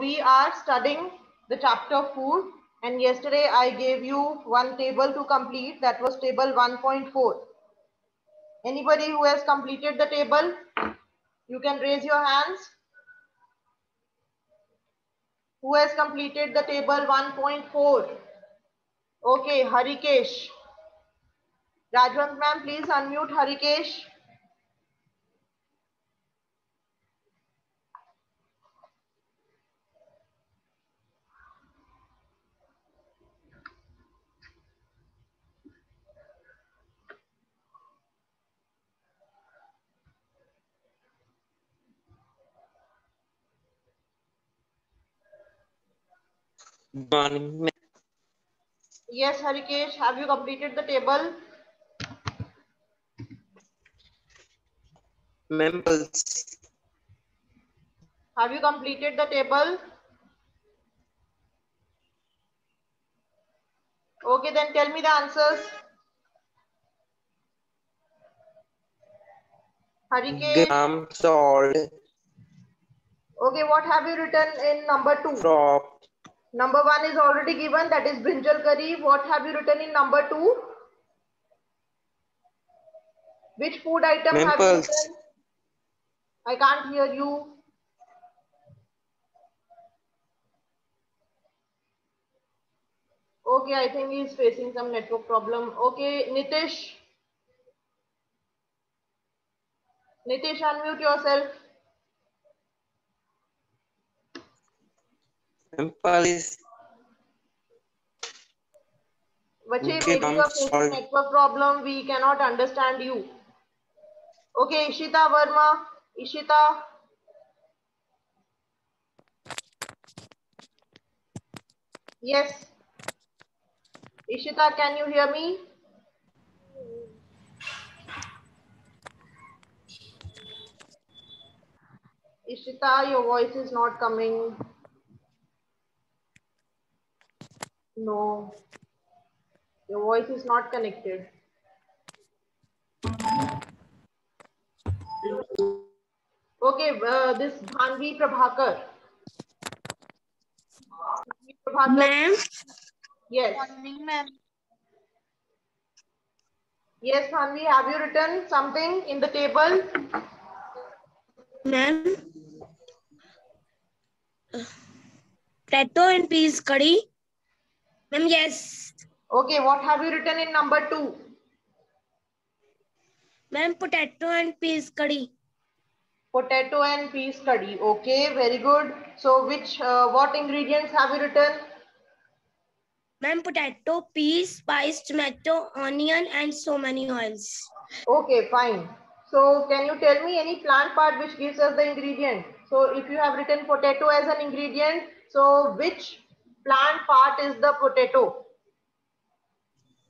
we are studying the chapter food, and yesterday I gave you one table to complete, that was table 1.4. Anybody who has completed the table, you can raise your hands. Who has completed the table 1.4? Okay, Harikesh. Rajwant ma'am, please unmute Harikesh. Morning, Yes, Harikesh, have you completed the table? members. Have you completed the table? Okay, then tell me the answers. Harikesh. Gram, salt, Okay, what have you written in number 2? crop, Number 1 is already given, that is brinjal curry. What have you written in number 2? Which food item have you members. written? I can't hear you. Okay, I think he is facing some network problem. Okay, Nitish. Nitish, unmute yourself. Members. Vache, maybe you Gram, are facing salt, network problem. We cannot understand you. Okay, Ishita Verma. Ishita. Yes. Ishita, can you hear me? Ishita, your voice is not coming. No, your voice is not connected. Okay, this Bhanvi Prabhakar. Prabhakar. Ma'am. Yes. Morning, ma'am. Yes, Bhanvi, have you written something in the table? Ma'am. Potato and peas curry. Ma'am, yes. Okay, what have you written in number 2? Ma'am, potato and peas curry. Potato and peas curry. Okay, very good. So what ingredients have you written? Ma'am, potato, peas, spice, tomato, onion, and so many oils. Okay, fine. So can you tell me any plant part which gives us the ingredient? So if you have written potato as an ingredient, so which plant part is the potato?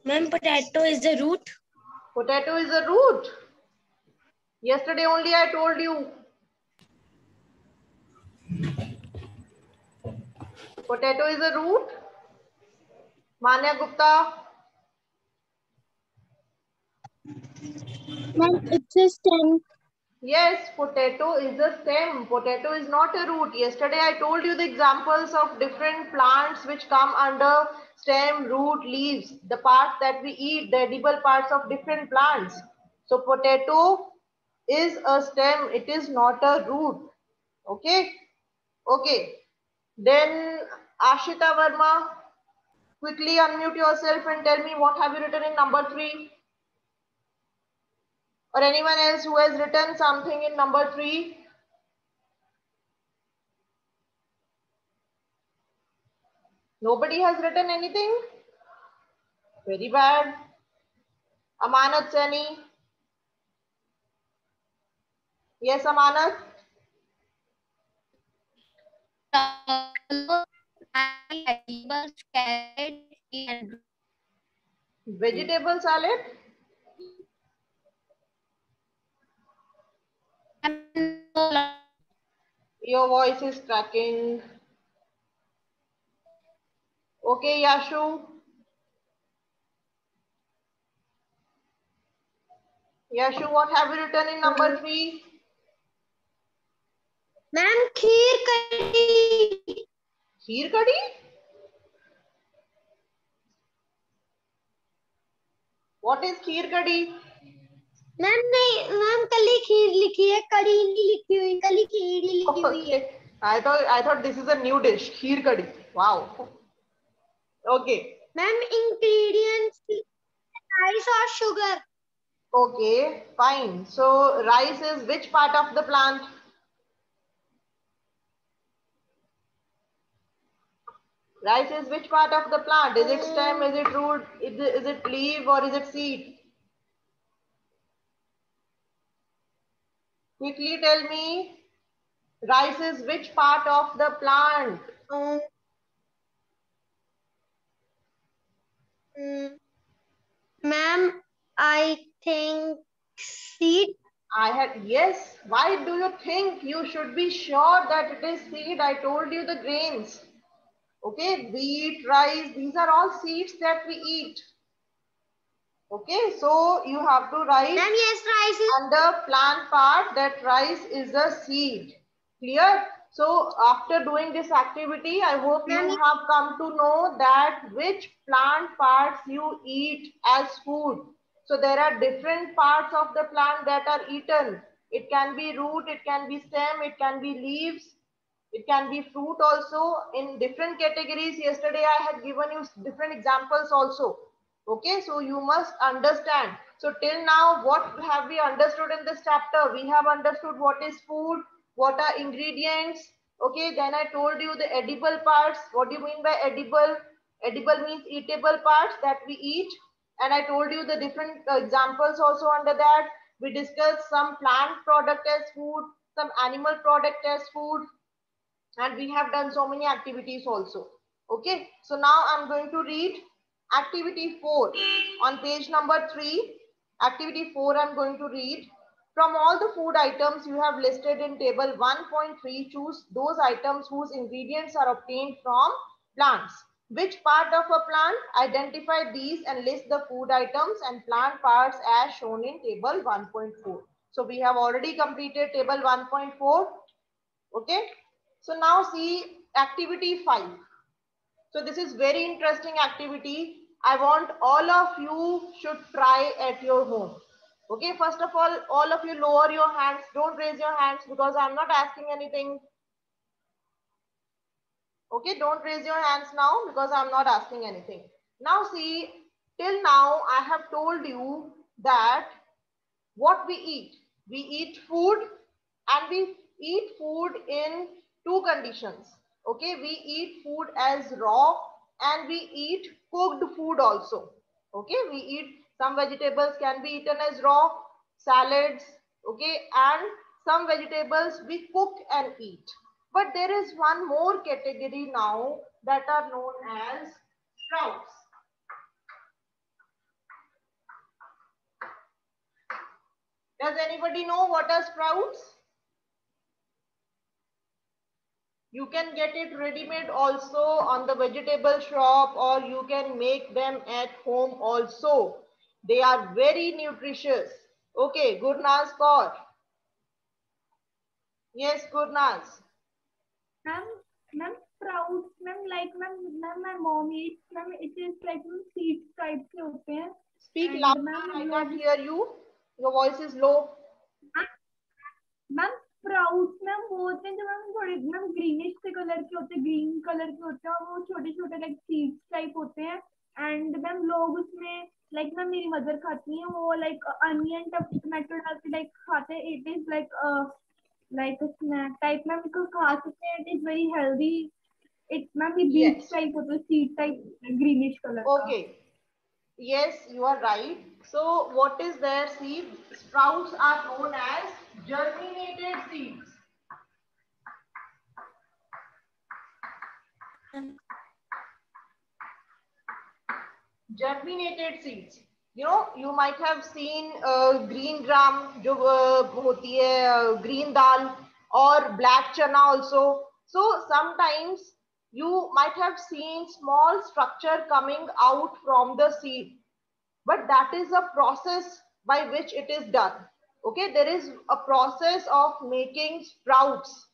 Ma'am, potato is the root. Potato is a root. Yesterday only I told you. Potato is a root. Manya Gupta. Ma'am, it's a stem. Yes, potato is a stem. Potato is not a root. Yesterday I told you the examples of different plants which come under stem, root, leaves. The parts that we eat, the edible parts of different plants. So potato is a stem. It is not a root. Okay. Okay. Then Ashita Verma, quickly unmute yourself and tell me what have you written in number 3? Or anyone else who has written something in number 3? Nobody has written anything? Very bad. Amanat Sani. Yes, Amanat. Vegetables, carrot, and Vegetable salad. Your voice is cracking. Okay, Yashu. Yashu, what have you written in number 3? Ma'am, kheer curry. खीर कड़ी? What is खीर कड़ी? Ma'am नहीं ma'am, कल ही खीर लिखी है, कड़ी नहीं लिखी हुई, कल ही खीर ही लिखी हुई है। Okay. I thought this is a new dish, खीर कड़ी. Wow. Okay. Ma'am ingredients rice और sugar. Okay, fine. So rice is which part of the plant? Rice is which part of the plant? Is it stem? Is it root? Is it leaf or is it seed? Quickly tell me. Rice is which part of the plant? Ma'am, I think seed. Yes. Why do you think? You should be sure that it is seed. I told you the grains. Okay, wheat, rice, these are all seeds that we eat. Okay, so you have to write Ma'am, yes, rice is. under plant part that rice is a seed. Clear? So after doing this activity, I hope you have come to know that which plant parts you eat as food. So there are different parts of the plant that are eaten. It can be root, it can be stem, it can be leaves, it can be fruit also in different categories. Yesterday I had given you different examples also. Okay, so you must understand. So till now, what have we understood in this chapter? We have understood what is food, what are ingredients. Okay, then I told you the edible parts. What do you mean by edible? Edible means eatable parts that we eat. And I told you the different examples also under that. We discussed some plant product as food, some animal product as food, and we have done so many activities also. Okay, so now I'm going to read activity 4 on page number 3. Activity 4 I'm going to read. From all the food items you have listed in table 1.3, choose those items whose ingredients are obtained from plants. Which part of a plant? Identify these and list the food items and plant parts as shown in table 1.4. So we have already completed table 1.4. Okay, so now see activity 5. So this is very interesting activity. I want all of you should try at your home. Okay, first of all of you lower your hands. Don't raise your hands because I'm not asking anything. Okay, don't raise your hands now because I'm not asking anything. Now see, till now I have told you that what we eat. We eat food and we eat food in two conditions. Okay, we eat food as raw and we eat cooked food also. Okay, we eat some vegetables can be eaten as raw, salads, okay, and some vegetables we cook and eat. But there is one more category now that are known as sprouts. Does anybody know what are sprouts? You can get it ready-made also on the vegetable shop, or you can make them at home also. They are very nutritious. Okay, Gurnaz Kaur. Yes, Gurnaz. Ma'am, sprouts, ma'am, my mom eats, ma'am, it is like seeds type के होते हैं. Speak louder, I can't hear you. Your voice is low. Ma'am, sprouts, ma'am, वो होते हैं जो ma'am थोड़े ma'am greenish से colour के होते हैं, green कलर के होते हैं, और वो छोटे-छोटे like seeds type होते हैं. And ma'am लोग उसमें like ma'am मेरी mother खाती हैं, वो like onion tomato डाल के like खाते हैं. It is like a snack type, ma'am. इसको खा सकते हैं. It is very healthy. It ma'am beans type होता है, seed type greenish color. Okay. Yes, you are right. So what is their seed? Sprouts are known as germinated seeds. Germinated seeds. You know, you might have seen green gram, जो होती है green dal, or black chana also. So sometimes you might have seen small structure coming out from the seed, but that is a process by which it is done. Okay, there is a process of making sprouts.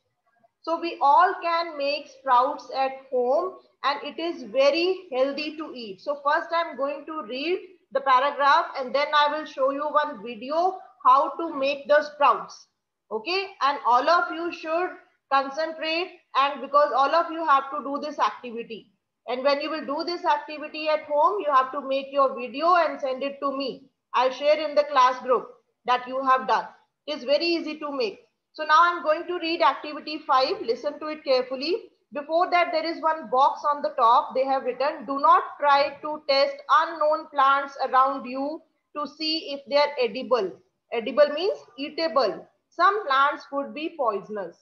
So we all can make sprouts at home and it is very healthy to eat. So first I'm going to read the paragraph and then I will show you one video how to make the sprouts. Okay, and all of you should concentrate, and because all of you have to do this activity. And when you will do this activity at home, you have to make your video and send it to me. I'll share in the class group that you have done. It is very easy to make. So now I'm going to read activity 5. Listen to it carefully. Before that, there is one box on the top. They have written, do not try to test unknown plants around you to see if they are edible. Edible means eatable. Some plants could be poisonous.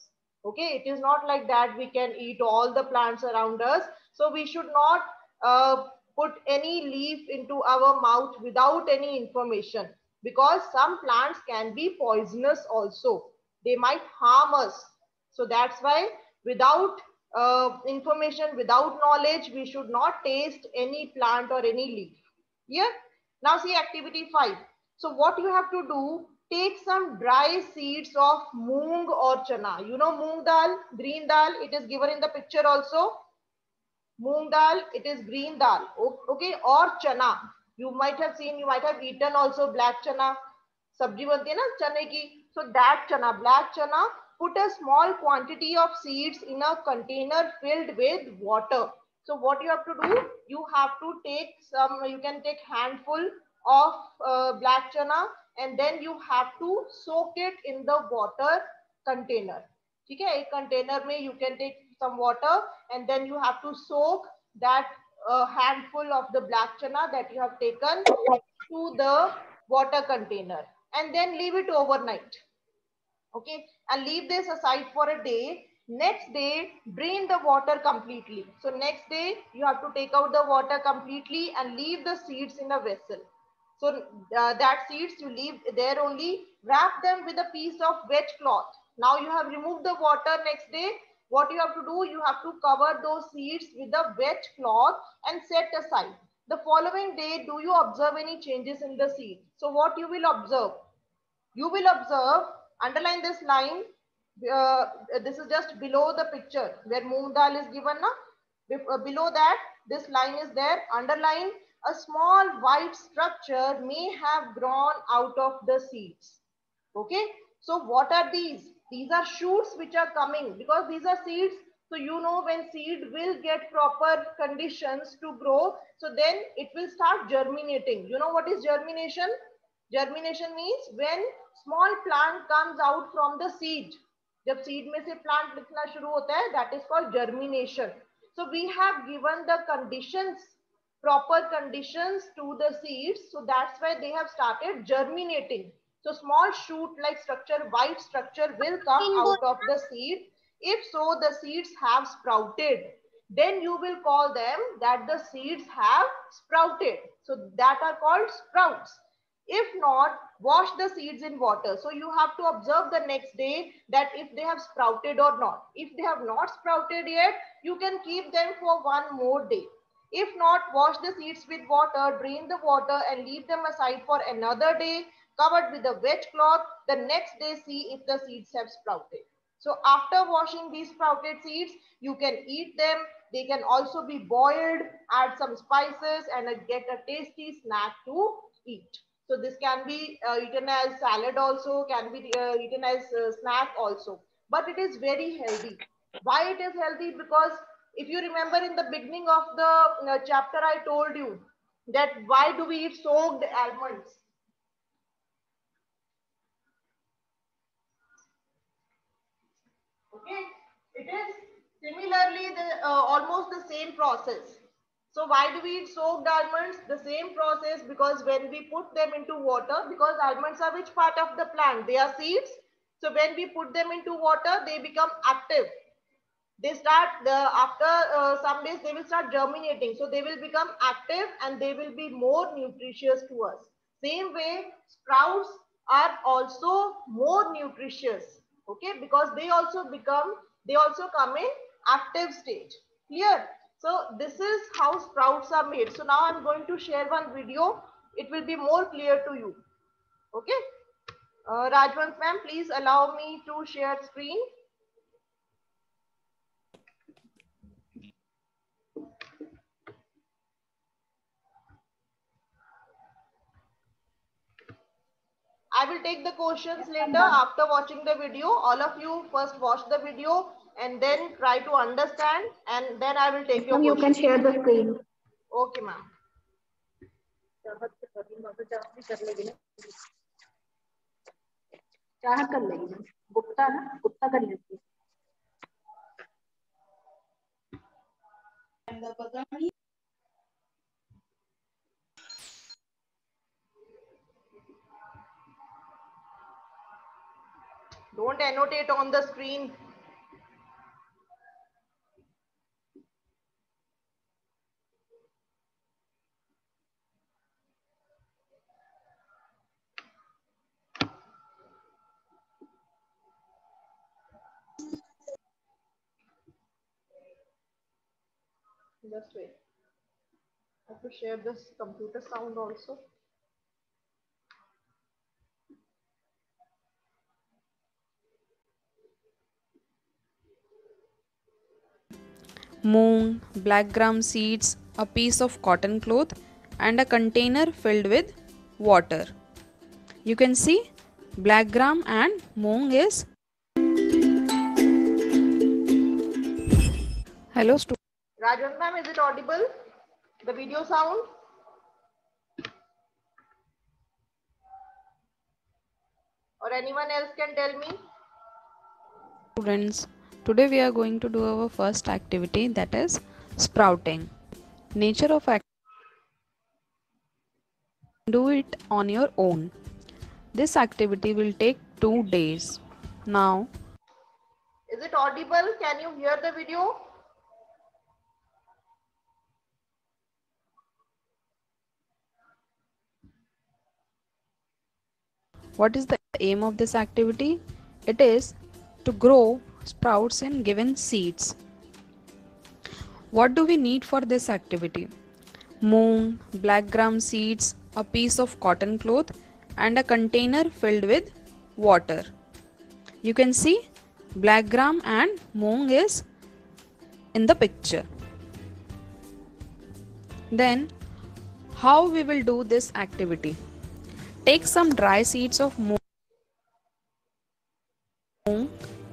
Okay, it is not like that we can eat all the plants around us. So we should not put any leaf into our mouth without any information, because some plants can be poisonous also. They might harm us. So that's why without information, without knowledge, we should not taste any plant or any leaf. Yeah. Now see activity 5. So what you have to do, take some dry seeds of moong or chana. You know moong dal, green dal, it is given in the picture also. Moong dal, it is green dal. Okay, or chana. You might have seen, you might have eaten also black chana. Sabji बनती है ना चने की. So that chana, black chana, put a small quantity of seeds in a container filled with water. So what you have to do, you have to take some, you can take handful of black chana and then you have to soak it in the water container. ठीक है, एक container में you can take some water and then you have to soak that handful of the black chana that you have taken to the water container and then leave it overnight. Okay, and leave this aside for a day. Next day, drain the water completely. So next day, you have to take out the water completely and leave the seeds in a vessel. So that seeds you leave there only, wrap them with a piece of wet cloth. Now you have removed the water next day. What you have to do, you have to cover those seeds with a wet cloth and set aside. The following day, do you observe any changes in the seed? So what you will observe? You will observe, underline this line. This is just below the picture where moong dal is given. Below that, this line is there. Underline, a small white structure may have grown out of the seeds. Okay. So what are these? These are shoots which are coming because these are seeds. So you know when seed will get proper conditions to grow, so then it will start germinating. You know what is germination? Germination means when small plant comes out from the seed. जब seed में से plant निकलना शुरू होता है, that is called germination. So we have given the conditions, proper conditions to the seeds. So that's why they have started germinating. So small shoot like structure, white structure will come out of the seed. If so, the seeds have sprouted. Then you will call them that the seeds have sprouted. So that are called sprouts. If not, wash the seeds in water. So you have to observe the next day that if they have sprouted or not. If they have not sprouted yet, you can keep them for one more day. If not, wash the seeds with water, drain the water and leave them aside for another day, covered with a wet cloth. The next day, see if the seeds have sprouted. So after washing these sprouted seeds, you can eat them. They can also be boiled, add some spices and get a tasty snack to eat. So this can be eaten as salad also, can be eaten as snack also. But it is very healthy. Why it is healthy? Because if you remember in the beginning of the chapter, I told you that why do we eat soaked almonds? Okay, it is similarly almost the same process. So why do we eat soaked almonds? The same process, because when we put them into water, because almonds are which part of the plant? They are seeds. So when we put them into water, they become active. They start, after some days, they will start germinating. So they will become active and they will be more nutritious to us. Same way, sprouts are also more nutritious. Okay, because they also come in active stage. Clear? So this is how sprouts are made. So now I'm going to share one video. It will be more clear to you. Okay. Rajwant ma'am, please allow me to share screen. I will take the questions later after watching the video. All of you first watch the video and then try to understand, and then I will take your You can questions. share the screen. Okay, ma'am. चाह कर लेंगे गुप्ता ना गुप्ता कर लेती Don't annotate on the screen. Just wait. I have to share this computer sound also. Moong, black gram seeds, a piece of cotton cloth, and a container filled with water. You can see black gram and moong is. Hello students. Rajwant ma'am, is it audible? The video sound? Or anyone else can tell me? Students, today we are going to do our first activity, that is sprouting. Nature of activity. Do it on your own. This activity will take 2 days. Now, Is it audible? Can you hear the video? what is the aim of this activity? It is to grow sprouts in given seeds. What do we need for this activity? Moong, black gram seeds, a piece of cotton cloth, and a container filled with water. You can see black gram and moong is in the picture. Then, how we will do this activity? Take some dry seeds of moong,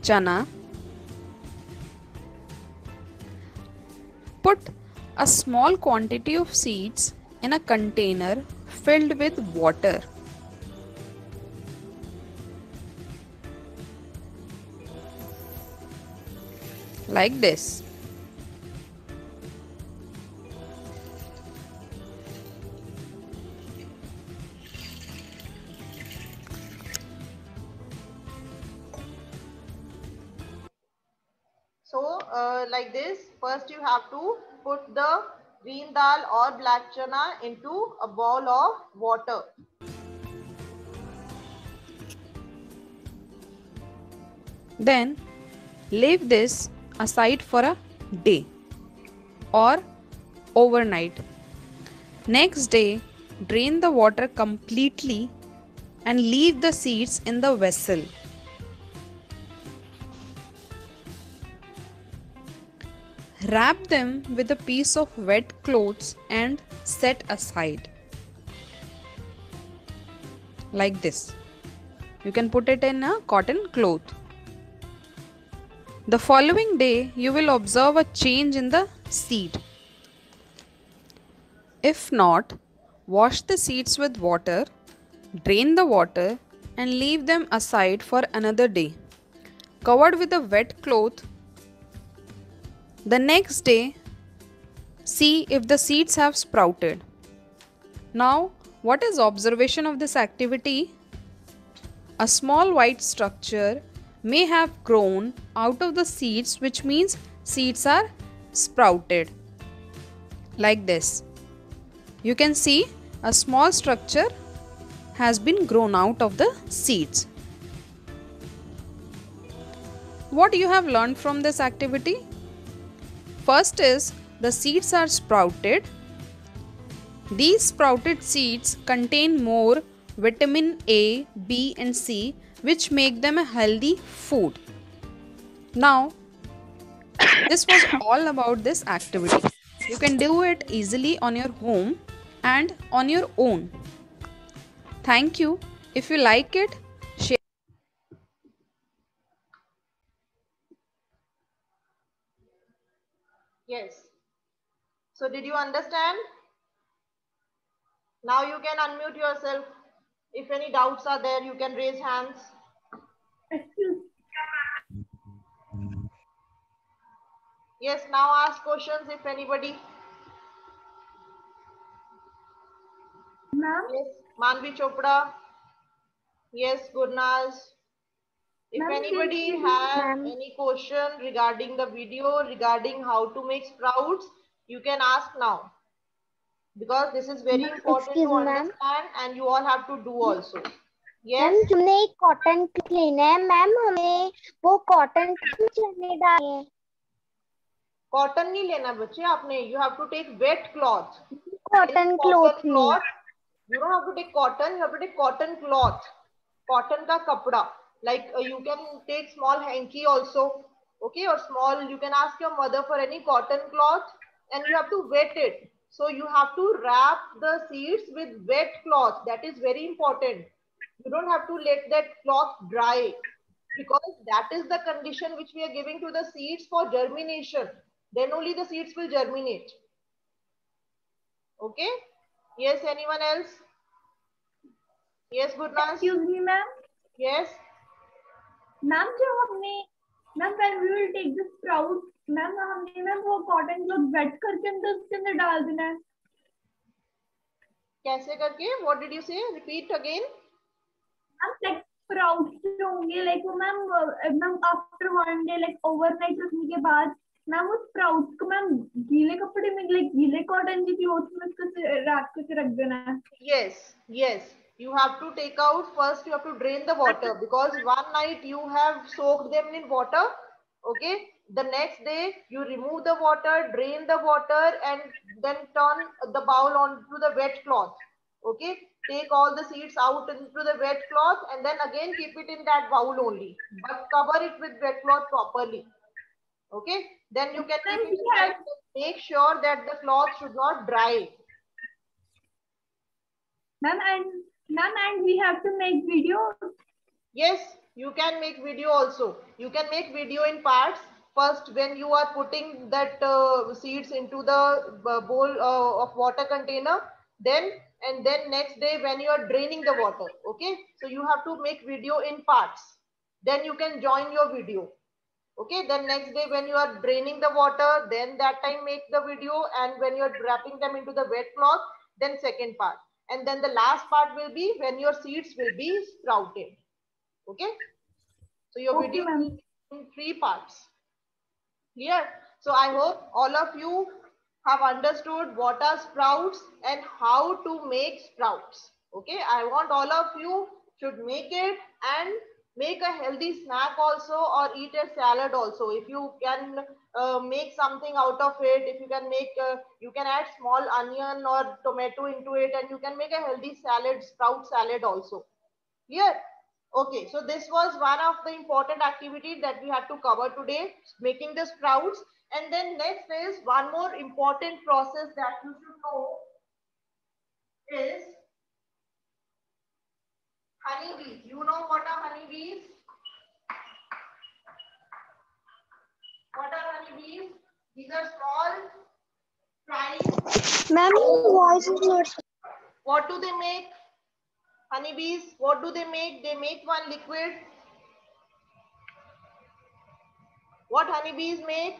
chana. Put a small quantity of seeds in a container filled with water. Like this. So, like this, first you have to put the green dal or black chana into a bowl of water. Then leave this aside for a day or overnight. Next day, drain the water completely and leave the seeds in the vessel. Wrap them with a piece of wet clothes and set aside. Like this. You can put it in a cotton cloth. The following day, you will observe a change in the seed. If not, wash the seeds with water, drain the water and leave them aside for another day, covered with a wet cloth. The next day, see if the seeds have sprouted. Now, what is observation of this activity? A small white structure may have grown out of the seeds, which means seeds are sprouted. Like this. You can see a small structure has been grown out of the seeds. What you have learned from this activity? First is the seeds are sprouted. These sprouted seeds contain more vitamin A, B and C, which make them a healthy food. Now, this was all about this activity. You can do it easily on your home and on your own. Thank you. If you like it, share. Yes. So did you understand? Now you can unmute yourself. If any doubts are there, you can raise hands. Excuse, Yes, now ask questions if anybody. ma'am. Yes, Manvi Chopra. Yes, Gurnaz. If Ma'am, anybody can have Ma'am. any question regarding the video, regarding how to make sprouts, you can ask now. Because this is very important Excuse to me, ma'am. understand and you all have to do also. Ma'am Yes, हमने एक cotton लेना है ma'am, हमें वो cotton क्यों चने डालने हैं? cotton नहीं लेना बच्चे आपने. You have to take wet cloth. Cotton cloth Cotton नहीं. cloth. You don't have to take cotton. You have to take cotton cloth. Cotton का कपड़ा. Like you can take small hanky also. Okay, or small. You can ask your mother for any cotton cloth, and you have to wet it. So you have to wrap the seeds with wet cloth. That is very important. You don't have to let that cloth dry, because that is the condition which we are giving to the seeds for germination. Then only the seeds will germinate. Okay. Yes, anyone else? Yes, Gurnas? excuse me, ma'am. Yes. Ma'am जो हमने ma'am when we will take the sprout, ma'am हमने ma'am वो cotton cloth wait करके अंदर उसके अंदर डाल देना है. कैसे करके? What did you say? Repeat again. Ma'am like sprouts जो होंगे लाइक वो ma'am after one day like overnight रखने के बाद मैम वो स्प्राउट्स को मैम गीले कपड़े में लाइक गीले कॉटन की क्लॉथ में उसको रात को रख देना है. Yes, yes. You have to take out first, you have to drain the water, because one night you have soaked them in water. Okay. The next day you remove the water, drain the water, and then turn the bowl onto the wet cloth. Okay. Take all the seeds out into the wet cloth and then again keep it in that bowl only. But cover it with wet cloth properly. Okay. Then you can keep Ma'am, it we inside. have Make sure that the cloth should not dry. ma'am and we have to make video. Yes, you can make video also. You can make video in parts. First, when you are putting that seeds into the bowl of water container, then and then next day when you are draining the water. Okay, so you have to make video in parts. Then you can join your video. Okay, then next day when you are draining the water, then that time make the video, and when you are wrapping them into the wet cloth, then second part. And then the last part will be when your seeds will be sprouted. Okay, so your Okay, video ma'am. will be in 3 parts. Clear? So I hope all of you have understood what are sprouts and how to make sprouts. Okay, I want all of you should make it and make a healthy snack also, or eat a salad also. If you can make something out of it, if you can make, you can add small onion or tomato into it, and you can make a healthy salad, sprout salad also. Clear? Okay, so this was one of the important activities that we had to cover today, making the sprouts. And then next is one more important process that you should know is honeybees. You know what are honeybees? What are honeybees? These are small flies. Ma'am, voice is not. What do they make? Honeybees, what do they make? They make one liquid. What honeybees make?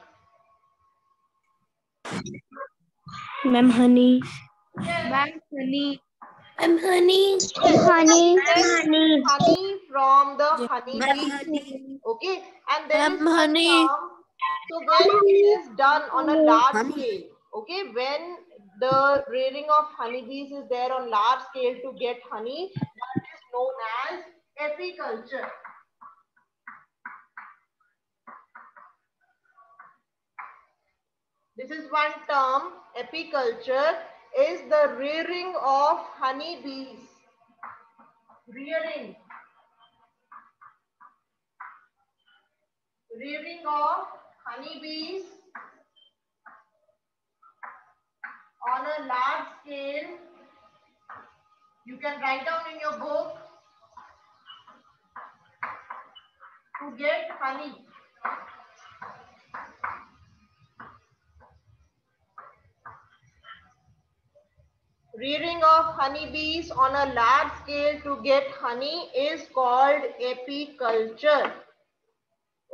Ma'am, honey. Ma'am, honey. Ma'am, honey. Yes, Honey. honey. Honey from the Ma'am, honeybee. honey. Okay, and there is Ma'am, one honey. term. So when it is done on a large scale, okay, when the rearing of honeybees is there on large scale to get honey, that is known as apiculture. This is one term. Apiculture is the rearing of honeybees. Rearing. Rearing of honeybees on a large scale. You can write down in your book. to get honey. Rearing of honeybees on a large scale to get honey is called apiculture.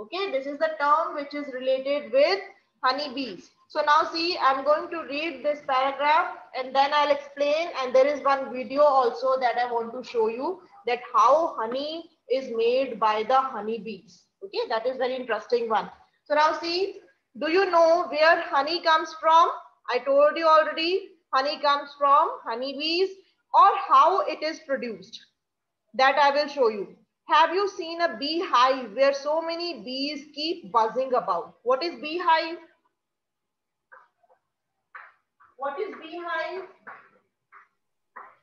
Okay, this is the term which is related with honeybees. So now see, I'm going to read this paragraph and then I'll explain, and there is one video also that I want to show you, that how honey is made by the honeybees. Okay, that is very interesting one. So now see, do you know where honey comes from? I told you already, honey comes from honeybees, or how it is produced. That I will show you. Have you seen a beehive where so many bees keep buzzing about? What is beehive? What is beehive?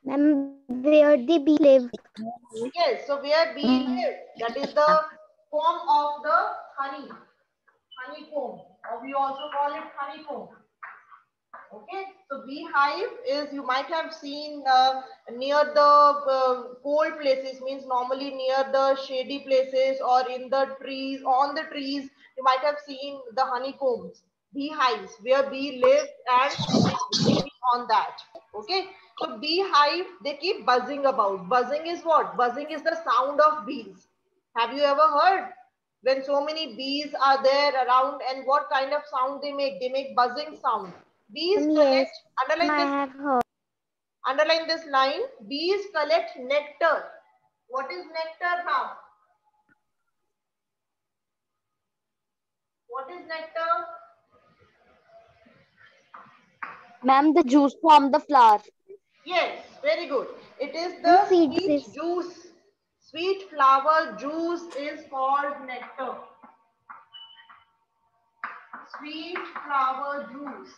Where the bee live. Yes, so where bee live, that is the comb of the honeycomb, or we also call it honeycomb. Okay, so beehive is, you might have seen near the cold places, means normally near the shady places or in the trees, on the trees, you might have seen the honeycombs, beehives, where bee live and breeding on that. Okay, so beehive, they keep buzzing about. Buzzing is what? Buzzing is the sound of bees. Have you ever heard when so many bees are there around, and what kind of sound they make? They make buzzing sound. Bees collect, Yes, underline I this, have heard. underline this line. Bees collect nectar. What is nectar now? What is nectar? Ma'am, the juice from the flower. Yes, very good. It is The the seeds sweet is- juice. Sweet flower juice is called nectar. Sweet flower juice.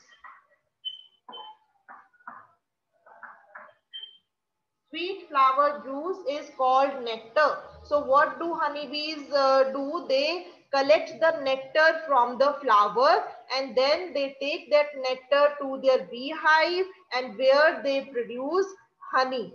Sweet flower juice is called nectar. So what do honeybees do? They collect the nectar from the flower, and then they take that nectar to their beehive, and where they produce honey.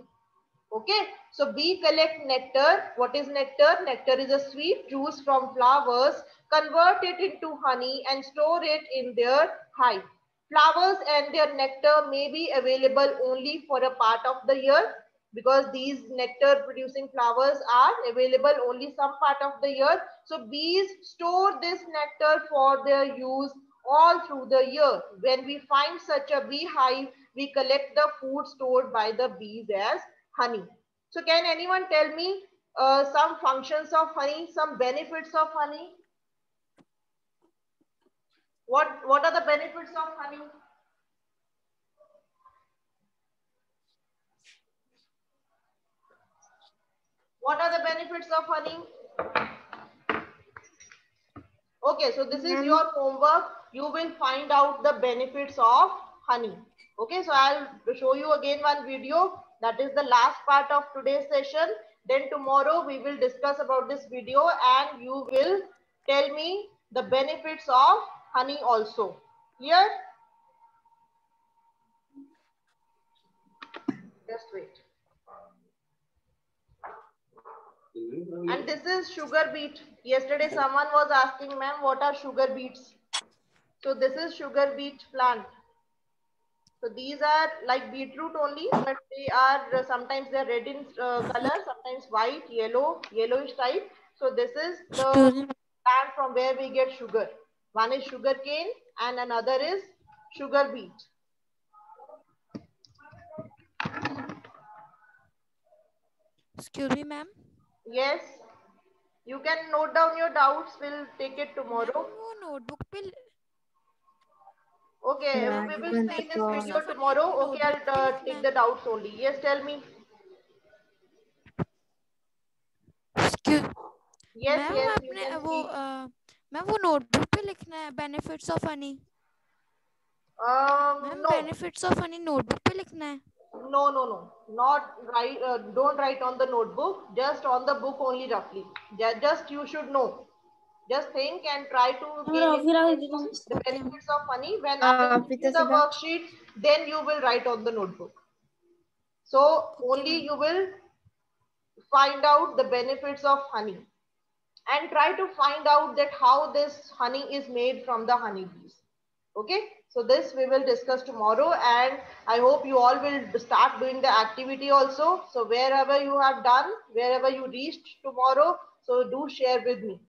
Okay, so bee collect nectar. What is nectar? Nectar is a sweet juice from flowers, convert it into honey and store it in their hive. Flowers and their nectar may be available only for a part of the year, because these nectar producing flowers are available only some part of the year. So bees store this nectar for their use all through the year. When we find such a beehive, we collect the food stored by the bees as honey. So can anyone tell me some functions of honey, some benefits of honey? What are the benefits of honey? What are the benefits of honey? Okay, so this is your homework. You will find out the benefits of honey. Okay, so I'll show you again one video. That is the last part of today's session. Then tomorrow we will discuss about this video, and you will tell me the benefits of honey also. Clear? Just wait. And this is sugar beet. Yesterday someone was asking, ma'am, what are sugar beets? So this is sugar beet plant. So these are like beetroot only, but they are sometimes they're red in color, sometimes white, yellow, yellowish type. So this is the plant from where we get sugar. One is sugar cane and another is sugar beet. Excuse me, ma'am. Yes, you can note down your doubts. We'll take it tomorrow. वो notebook पे Okay, we will see this video tomorrow. Okay, I'll take the doubts only. Yes, tell me. excuse Yes, ma'am yes, you आपने can वो speak. Ma'am वो notebook पे लिखना है benefits of honey. Ma'am No. benefits of honey notebook पे लिखना है. No. Not write. Don't write on the notebook. Just on the book only, roughly. Just you should know. Just think and try to gain the benefits of honey. When I will give you the worksheet, then you will write on the notebook. So only you will find out the benefits of honey. and try to find out that how this honey is made from the honeybees. Okay, so this we will discuss tomorrow, and I hope you all will start doing the activity also. So wherever you have done, wherever you reached tomorrow, so do share with me.